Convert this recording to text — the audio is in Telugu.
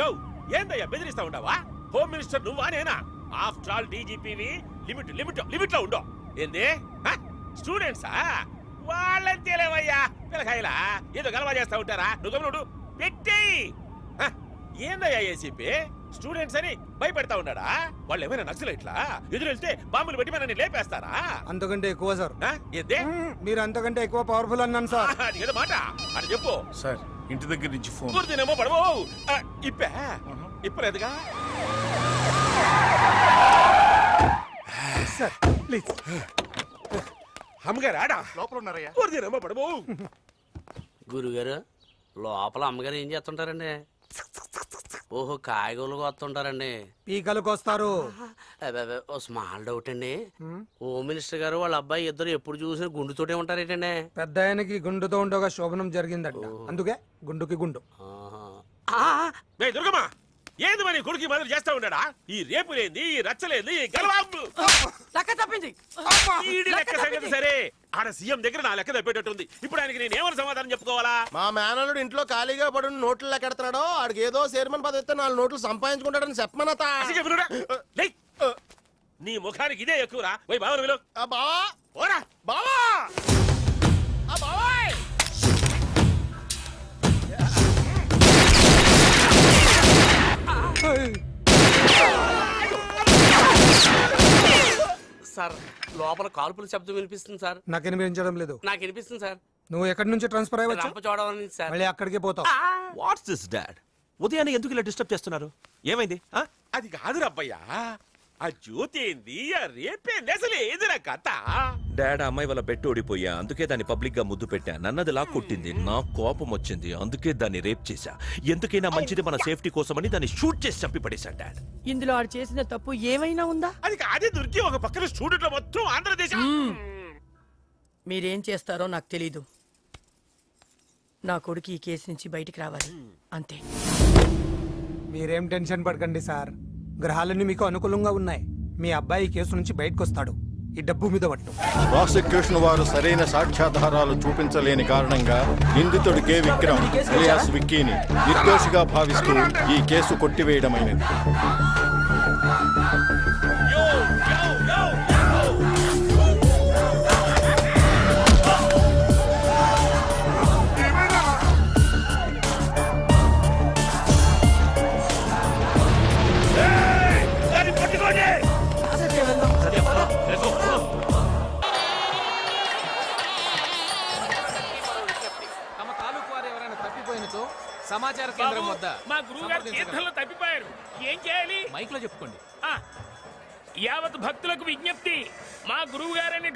యో ఏందయ్యా బెదిరిస్తా ఉండవా? హోమ్ మినిస్టర్ నువ్వా నేనా? ఆఫ్టర్ ఆల్ డీజీపీవి లిమిట్ లో ఉండో ఏంది? స్టూడెంట్సా? వాళ్ళంతేలేవయ్యా పిల్లకాయలా ఏదో గలవా చేస్తా ఉంటారా? నువ్వు పెట్టేయి. ఏందయ్యా ఏసీపీ స్టూడెంట్స్ అని భయపెడతా ఉన్నాడా? వాళ్ళు ఏమైనా నక్సలైట్లా? ఎదురెళ్తే బాంబులు పెట్టి మనల్ని లేపేస్తారా? అంతకంటే ఎక్కువ సార్. ఏందే మీరు అంతకంటే ఎక్కువ పవర్ఫుల్ అన్నాను సార్. అది ఏదో మాట అని చెప్పు సార్. ఇంటి దగ్గర నుంచి ఫోన్. పూర్తినేమో పడవు ఇప్పలేదుగా సార్ ప్లీజ్. అమ్మగారు ఆడా లోపల ఉన్నారయ్యా. పూర్తినేమో పడవు. గురుగారు లోపల అమ్మగారు ఏం చేస్తుంటారండి? ఓహో కాయగూరలు వస్తుంటారండి. పీకలకు వస్తారు. ఓ స్మాల్ డౌట్ అండి. హోమ్ మినిస్టర్ గారు వాళ్ళ అబ్బాయి ఇద్దరు ఎప్పుడు చూసినా గుండుతోటే ఉంటారేటండి? పెద్ద ఆయనకి గుండుతో ఉండగా శోభనం జరిగిందంట, అందుకే గుండుకి గుండు. దుర్గమ్మ ఏంది మరి కొడుకు మాదిరి చేస్తా ఉన్నాడా? ఈ రేపు లేంది, ఈ రచ్చలేంది, ఈ గలవాంబు లెక్క సంగతి సరే. ఆడ సీఎం దగ్గర నా లెక్క తప్పేటట్టుంది. ఇప్పుడు ఆయనకి నేను ఏమని సమాధానం చెప్పుకోవాలా? మా మేనల్లుడు ఇంట్లో ఖాళీగా పడి నోట్లు లెక్కెడతాడో ఆడికి ఏదో చైర్మన్ పదవి ఇస్తే 4 నోట్లు సంపాదించుకుంటాడని చెప్పమనతా. నీ ముఖానికి ఇదే ఎక్కువరా. పోయి బావను విలు. బావా ఓరా బావా బావాయ్. సార్ లోపల కాల్పుల శబ్దం వినిపిస్తుంది సార్. నాకు వినిపించడం లేదు. నాకు వినిపిస్తుంది సార్. నువ్వు ఎక్కడి నుంచి ట్రాన్స్ఫర్ అయ్యవచ్చు? చూడవని సార్. మళ్ళీ అక్కడికే పోతావు. What's this dad? ఉదయాన్నే ఎందుకు ఇలా డిస్టర్బ్ చేస్తున్నారు? ఏమైంది? అది కాదు రబ్బయ్యా, ఆ జ్యోతి ఏంది, ఆ రేపేంది, అసలు ఏదిరా కథ? డాడ్ అమ్మాయి వల్ల బెట్టు ఓడిపోయా, అందుకే దాన్ని పబ్లిక్ గా ముద్దు పెట్టా. నన్నది లా కొట్టింది, నాకు కోపం వచ్చింది, అందుకే దాన్ని రేప్ చేశా. ఎందుకైనా మంచిది మన సేఫ్టీ కోసమని దాన్ని షూట్ చేసి చంపి పడేశా డాడ్. ఇందులో ఆడు చేసిన తప్పు ఏమైనా ఉందా? అది కాదే దొరికి ఒక పక్కన స్టూడెంట్ మొత్తం ఆంధ్రదేశం. మీరేం చేస్తారో నాకు తెలీదు. నా కొడుకు ఈ కేసు నుంచి బయటికి రావాలి అంతే. మీరేం టెన్షన్ పడకండి సార్, గ్రహాలన్నీ మీకు అనుకూలంగా ఉన్నాయి. మీ అబ్బాయి కేసు నుంచి బయటకు వస్తాడు. ఈ డబ్బు మీద పట్టు. ప్రాసిక్యూషన్ వారు సరైన సాక్ష్యాధారాలు చూపించలేని కారణంగా నిందితుడు కె విక్రమ్ అలియాస్ విక్కీని నిర్దోషిగా భావిస్తూ ఈ కేసు కొట్టివేయడమైనది. సమాచార కేంద్రం వద్ద మా గురువు గారు తీర్థంలో తప్పిపోయారు. ఏం చేయాలి? మైక్ లో చెప్పుకోండి. యావత్ భక్తులకు విజ్ఞప్తి, మా గురువు గారని